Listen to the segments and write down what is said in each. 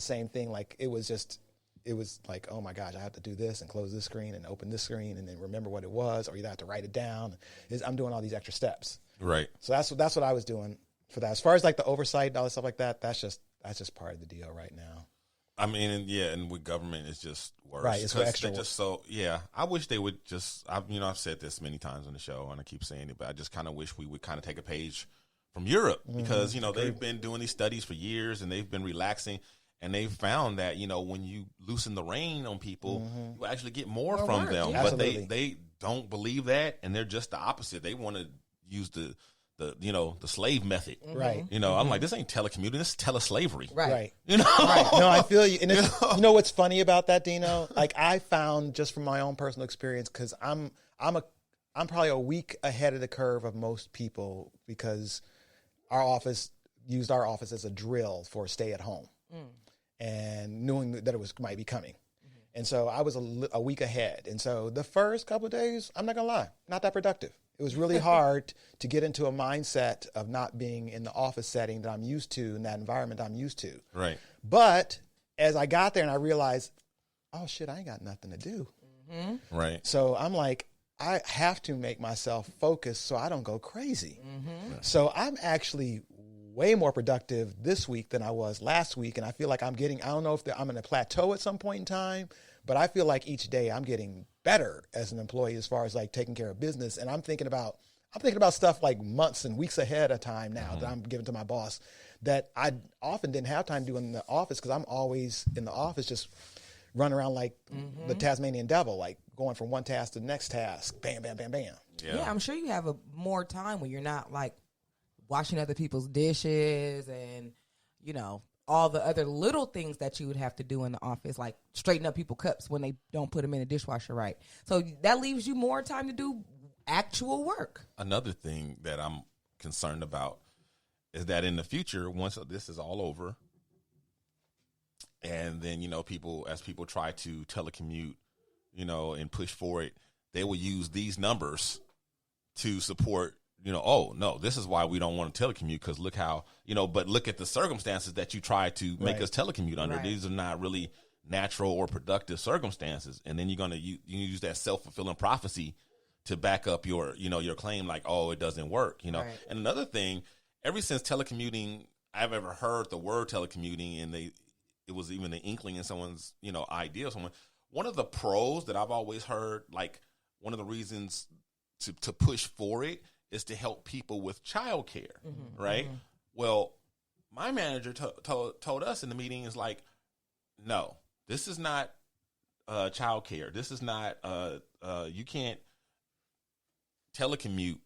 same thing. Like it was like, oh my gosh, I have to do this and close this screen and open this screen and then remember what it was, or either have to write it down. I'm doing all these extra steps. Right. So that's what I was doing for that. As far as like the oversight and all that stuff like that, that's just part of the deal right now. I mean, and with government, it's just worse. Right, it's extra just so, I wish they would just, I've said this many times on the show, and I keep saying it, but I just kind of wish we would kind of take a page from Europe, because, they've been doing these studies for years, and they've been relaxing, and they've found that, when you loosen the rein on people, you actually get more from them. Yeah. But they don't believe that, and they're just the opposite. They want to use the slave method. Right. I'm like, this ain't telecommuting, this is teleslavery. Right. Right. No, I feel you. And you know what's funny about that, Dino? Like I found just from my own personal experience, because I'm probably a week ahead of the curve of most people, because our office used our office as a drill for stay at home, and knowing that it might be coming. And so I was a week ahead. And so the first couple of days, I'm not gonna lie, not that productive. It was really hard to get into a mindset of not being in the office setting that I'm used to, in that environment I'm used to. Right. But as I got there and I realized, oh shit, I ain't got nothing to do. Right. So I'm like, I have to make myself focus so I don't go crazy. So I'm actually way more productive this week than I was last week. And I feel like I don't know if I'm in a plateau at some point in time, but I feel like each day I'm getting better as an employee as far as like taking care of business. And I'm thinking about stuff like months and weeks ahead of time now that I'm giving to my boss that I often didn't have time to do in the office, because I'm always in the office just running around like the Tasmanian devil, like going from one task to the next task. Bam, bam, bam, bam. Yeah, I'm sure you have more time when you're not like washing other people's dishes and, all the other little things that you would have to do in the office, like straighten up people's cups when they don't put them in the dishwasher right. So that leaves you more time to do actual work. Another thing that I'm concerned about is that in the future, once this is all over, and then, people try to telecommute, and push for it, they will use these numbers to support, oh, no, this is why we don't want to teleccommute, because look how, but look at the circumstances that you try to make us telecommute under. Right. These are not really natural or productive circumstances. And then you're going to use that self-fulfilling prophecy to back up your, your claim like, oh, it doesn't work, Right. And another thing, ever since telecommuting, I've ever heard the word telecommuting, and it was even an inkling in someone's, idea of someone. One of the pros that I've always heard, like one of the reasons to push for it is to help people with childcare, right? Well, my manager told us in the meeting is like, no, this is not childcare. This is not you can't telecommute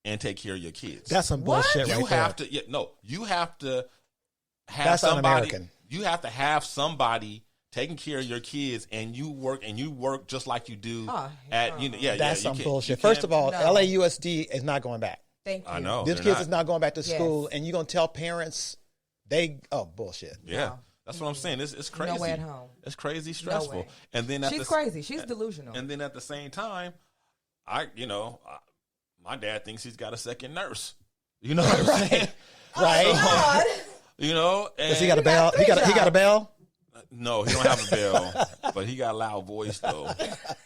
and take care of your kids. That's some bullshit. You have to. Yeah, no, you have to have somebody. Un-American. You have to have somebody taking care of your kids, and you work just like you do That's some bullshit. First of all, LAUSD is not going back. Thank you. I know. These kids is not going back to school, and you're going to tell parents bullshit. Yeah. No. That's what I'm saying. It's crazy. No way at home. It's crazy stressful. No and then she's crazy. She's delusional. And then at the same time, my dad thinks he's got a second nurse. You know what I'm saying? Right. God. Does he got a bell? He got a bell? No, he don't have a bell, but he got a loud voice though.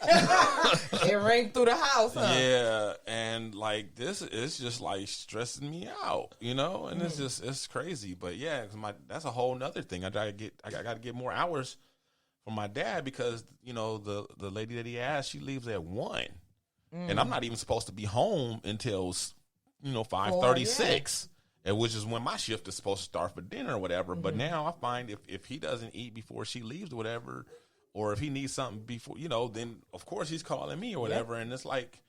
It rang through the house. Huh? Yeah, and like this is just like stressing me out, and it's crazy. But yeah, that's a whole nother thing. I got to get more hours from my dad, because the lady that he asked, she leaves at 1:00, and I'm not even supposed to be home until 5:36. And which is when my shift is supposed to start for dinner or whatever. But now I find if he doesn't eat before she leaves or whatever, or if he needs something before, then of course he's calling me or whatever. And it's like,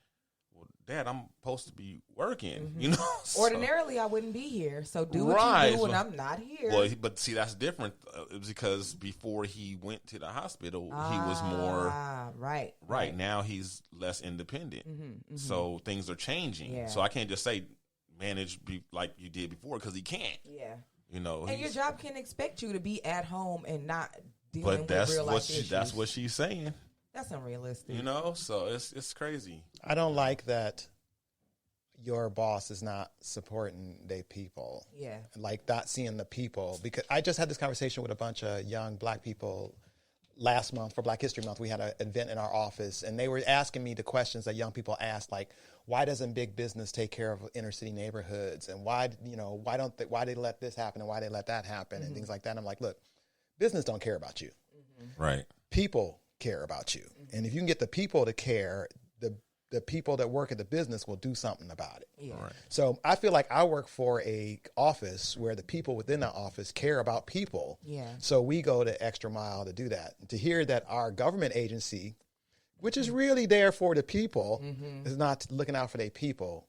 well, Dad, I'm supposed to be working, So, ordinarily, I wouldn't be here. So do what you do when I'm not here. Well, but see, that's different. It was because before he went to the hospital, he was more right. Now he's less independent. So things are changing. Yeah. So I can't just say manage like you did before, because he can't. Yeah. And your job can expect you to be at home and not dealing with real life issues. That's what she's saying. That's unrealistic. So it's crazy. I don't like that. your boss is not supporting their people. Yeah. Like not seeing the people. Because I just had this conversation with a bunch of young black people last month for Black History Month. We had an event in our office, and they were asking me the questions that young people ask, like, why doesn't big business take care of inner city neighborhoods? And why they let this happen and why they let that happen and things like that. And I'm like, look, business don't care about you. Right. People care about you. And if you can get the people to care, the people that work at the business will do something about it. Yeah. Right. So I feel like I work for a office where the people within the office care about people. Yeah. So we go the extra mile to do that. To hear that our government agency, which is really there for the people, is not looking out for their people,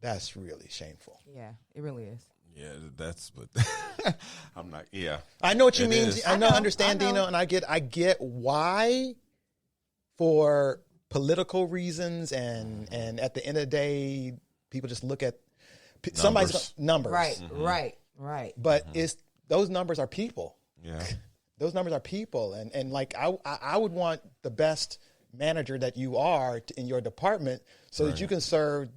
that's really shameful. Yeah, it really is. Yeah, but I'm not. Yeah, I know what you mean. is. I know, I know. understand, Dino, and I get why, for political reasons, and at the end of the day, people just look at somebody's numbers. Right. But those numbers are people. yeah, Those numbers are people, and like I would want the best manager that you are in your department, so that you can serve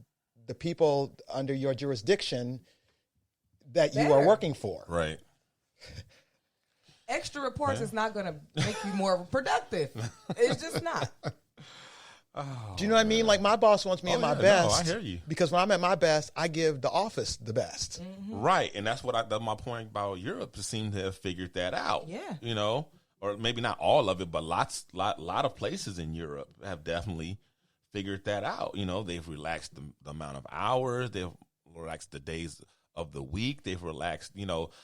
the people under your jurisdiction that you are working for. right. Extra reports is not going to make you more productive. It's just not. Do you know what I mean? Like my boss wants me at my yeah, best. no, I hear you. Because when I'm at my best, I give the office the best. Right, and that's what my point about Europe seem to have figured that out. Yeah. You know, or maybe not all of it, but lot of places in Europe have definitely figured that out. You know, they've relaxed the amount of hours, they've relaxed the days of the week, they've relaxed,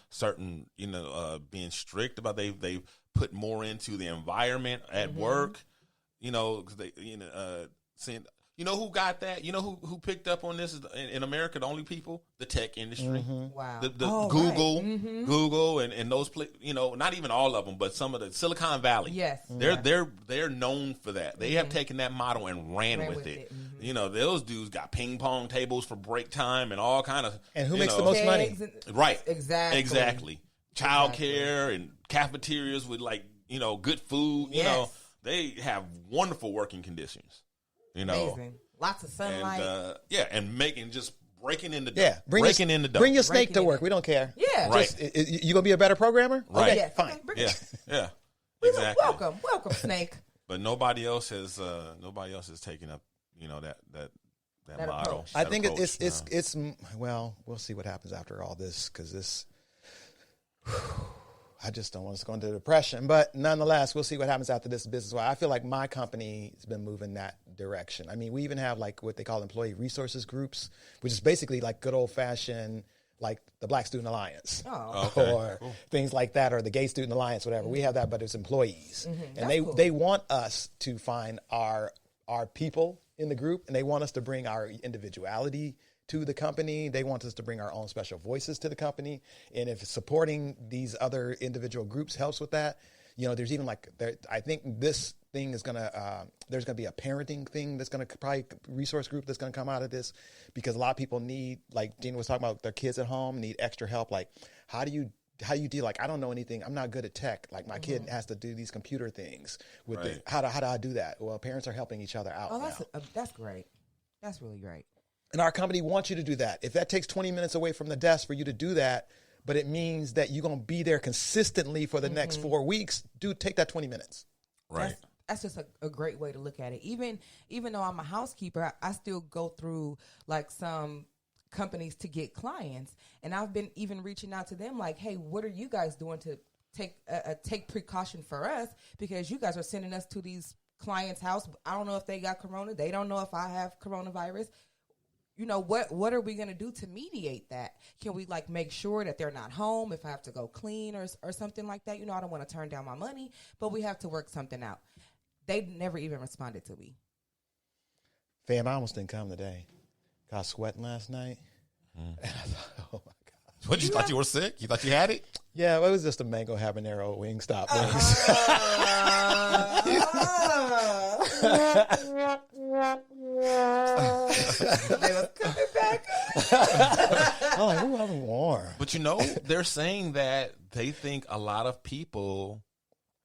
certain, being strict about they've put more into the environment at work. Because they, saying, who got that? Who picked up on this in America? The only people, the tech industry. Wow. The Google, Google, and those, not even all of them, but some of the Silicon Valley. Yes. They're known for that. They have taken that model and ran with it. Those dudes got ping pong tables for break time and all kind of. And who makes the most money? Right. Exactly. Childcare and cafeterias with good food. Yes. They have wonderful working conditions. Amazing. Lots of sunlight. And breaking in the door. Yeah, bring your snake to work. We don't care. Yeah. Right. You gonna be a better programmer? Right. Okay, Yes. fine. Okay, Yeah. Exactly. Welcome, Snake. But nobody else has taken up that model. approach. I that think approach. it's well, we'll see what happens after all this, because this. I just don't want us to go into depression, but nonetheless, we'll see what happens after this business. I feel like my company has been moving that direction. I mean, we even have like what they call employee resources groups, which is basically like good old fashioned, like the Black Student Alliance or things like that, or the Gay Student Alliance, whatever. We have that, but it's employees, and they want us to find our people in the group, and they want us to bring our individuality to the company. They want us to bring our own special voices to the company. And if supporting these other individual groups helps with that, there's even I think this thing is going to, there's going to be a parenting thing that's going to probably resource group that's going to come out of this, because a lot of people need, like Dino was talking about, their kids at home need extra help. Like, how do you deal? Like, I don't know anything. I'm not good at tech. Like my kid has to do these computer things with how do I do that? Well, parents are helping each other out. That's great. That's really great. And our company wants you to do that. If that takes 20 minutes away from the desk for you to do that, but it means that you're going to be there consistently for the next 4 weeks, dude, take that 20 minutes. Right. That's just a great way to look at it. Even though I'm a housekeeper, I still go through like some companies to get clients. And I've been even reaching out to them like, hey, what are you guys doing to take precaution for us? Because you guys are sending us to these clients' house. I don't know if they got corona. They don't know if I have coronavirus. What are we going to do to mediate that? Can we make sure that they're not home if I have to go clean or something like that? I don't want to turn down my money, but we have to work something out. They never even responded to me. Fam, I almost didn't come today. Got sweating last night. And I thought, oh my God. What, you thought you were sick? You thought you had it? Yeah, well, it was just a mango habanero Wingstop wings. They was coming back. I'm like, ooh, I'm warm. But they're saying that they think a lot of people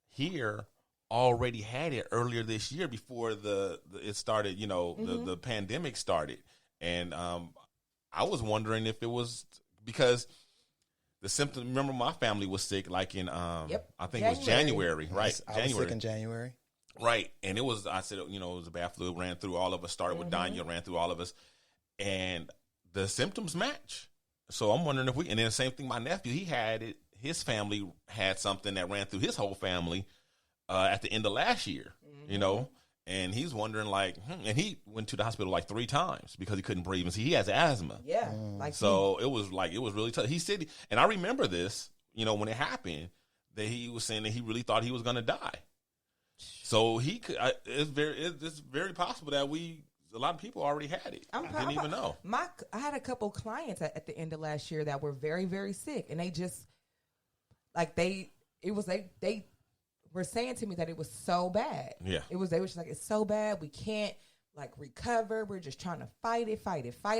here already had it earlier this year before it started, the pandemic started. And I was wondering if it was because the symptom. Remember, my family was sick like in I think it was January, right? I was sick in January. Right. And it was, I said, it was a bad flu, ran through all of us, started with Dino, ran through all of us. And the symptoms match. So I'm wondering if and then the same thing, my nephew, he had it, his family had something that ran through his whole family at the end of last year, and he's wondering and he went to the hospital like 3 times because he couldn't breathe. And see, he has asthma. Yeah. So it was really tough. He said, and I remember this, when it happened, that he was saying that he really thought he was going to die. So he could. It's very possible that a lot of people already had it. I didn't even know. I had a couple clients at the end of last year that were very, very sick, and they just they were saying to me that it was so bad. Yeah, they were just like, it's so bad, we can't recover. We're just trying to fight it,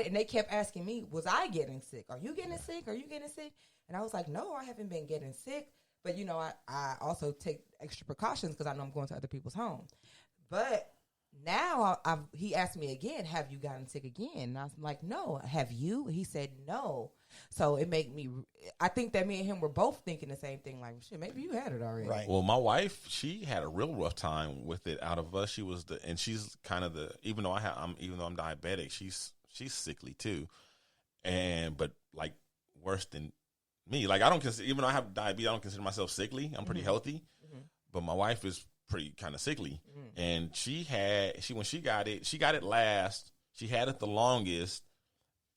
and they kept asking me, was I getting sick? Are you getting sick? Are you getting sick? And I was like, no, I haven't been getting sick. But, I also take extra precautions because I know I'm going to other people's homes. But now he asked me again, have you gotten sick again? And I was like, no. Have you? He said, no. So it made me, I think that me and him were both thinking the same thing. Like, shit, maybe you had it already. Right. Well, my wife, she had a real rough time with it out of us. And she's kind of even though I'm diabetic, she's sickly too. But worse than me. I don't consider, even though I have diabetes, I don't consider myself sickly. I'm pretty healthy, but my wife is pretty kind of sickly. And when she got it last, she had it the longest,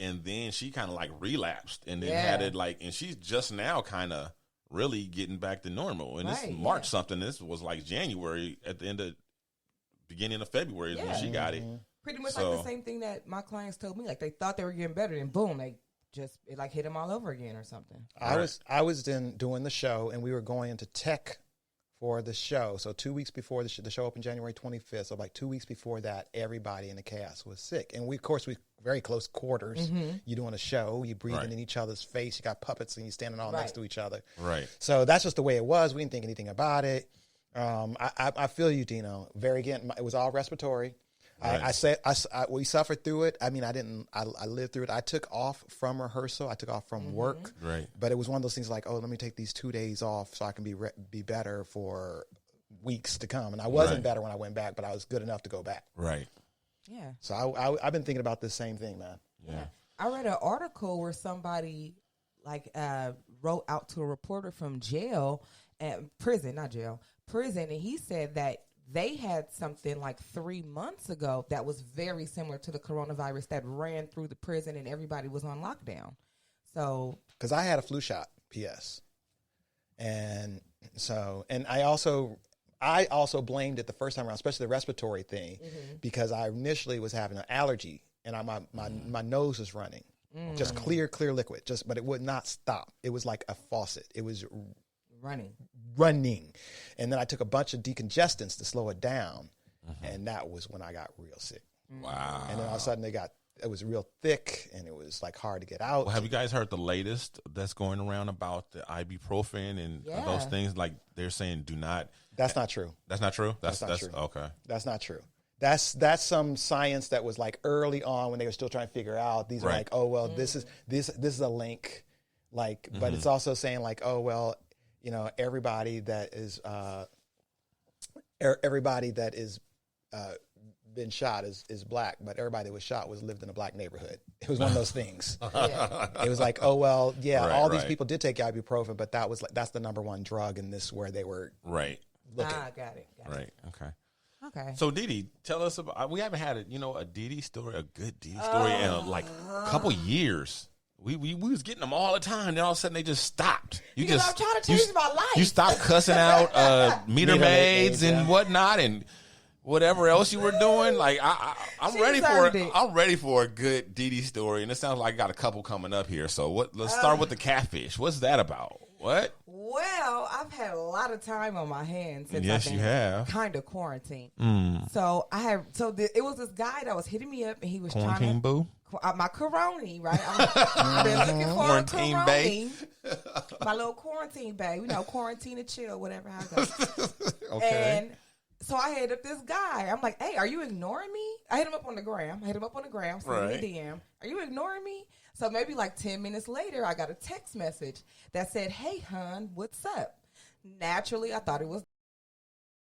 and then she kind of relapsed and then had it and she's just now kind of really getting back to normal. And this March something, this was January at the beginning of February is when she got it. Pretty much the same thing that my clients told me. They thought they were getting better, and boom, it hit them all over again or something. I was doing the show, and we were going into tech for the show. So 2 weeks before the show opened January 25th. So 2 weeks before that, everybody in the cast was sick. And we very close quarters. You're doing a show, you're breathing in each other's face. You got puppets and you're standing all next to each other. Right. So that's just the way it was. We didn't think anything about it. I feel you, Dino. It was all respiratory. Right. We suffered through it. I mean, I lived through it. I took off from rehearsal. I took off from work. Right. But it was one of those things let me take these 2 days off so I can be better for weeks to come. And I wasn't better when I went back, but I was good enough to go back. Right. Yeah. So I've been thinking about this same thing, man. Yeah. I read an article where somebody wrote out to a reporter from prison, and he said that they had something 3 months ago that was very similar to the coronavirus that ran through the prison and everybody was on lockdown. So, because I had a flu shot, P.S. And I also blamed it the first time around, especially the respiratory thing, because I initially was having an allergy and my nose was running, just clear liquid, but it would not stop. It was like a faucet. It was running. And then I took a bunch of decongestants to slow it down. And that was when I got real sick. Wow. And then all of a sudden it was real thick and it was hard to get out. Well, have you guys heard the latest that's going around about the ibuprofen and those things? They're saying do not. That's not true. That's not true? That's not true. Okay. That's not true. That's some science that was early on when they were still trying to figure out. These are this is a link. But it's also saying everybody that is been shot is black, but everybody that was shot lived in a black neighborhood. It was one of those things. It was all these people did take ibuprofen, but that's the number one drug in this where they were looking. Got it. Right. Okay. So Didi, tell us about. We haven't had a Didi story, a good Didi story in a couple years. We was getting them all the time. Then all of a sudden they just stopped. I'm trying to change my life. You stopped cussing out meter maids and whatnot, and whatever else you were doing. I'm ready for it. I'm ready for a good Didi story, and it sounds like I got a couple coming up here. So let's start with the catfish. What's that about? What? Well, I've had a lot of time on my hands since I've been kind of quarantined. So it was this guy that was hitting me up, and he was quarantine boo. My Corona, right? I've been looking for quarantine a Corona. My little quarantine bae. Quarantine and chill, whatever. How it goes. Okay. And So I hit up this guy. I'm like, hey, are you ignoring me? I hit him up on the gram. Send me a DM. Are you ignoring me? So maybe like 10 minutes later, I got a text message that said, hey, hon, what's up? Naturally, I thought it was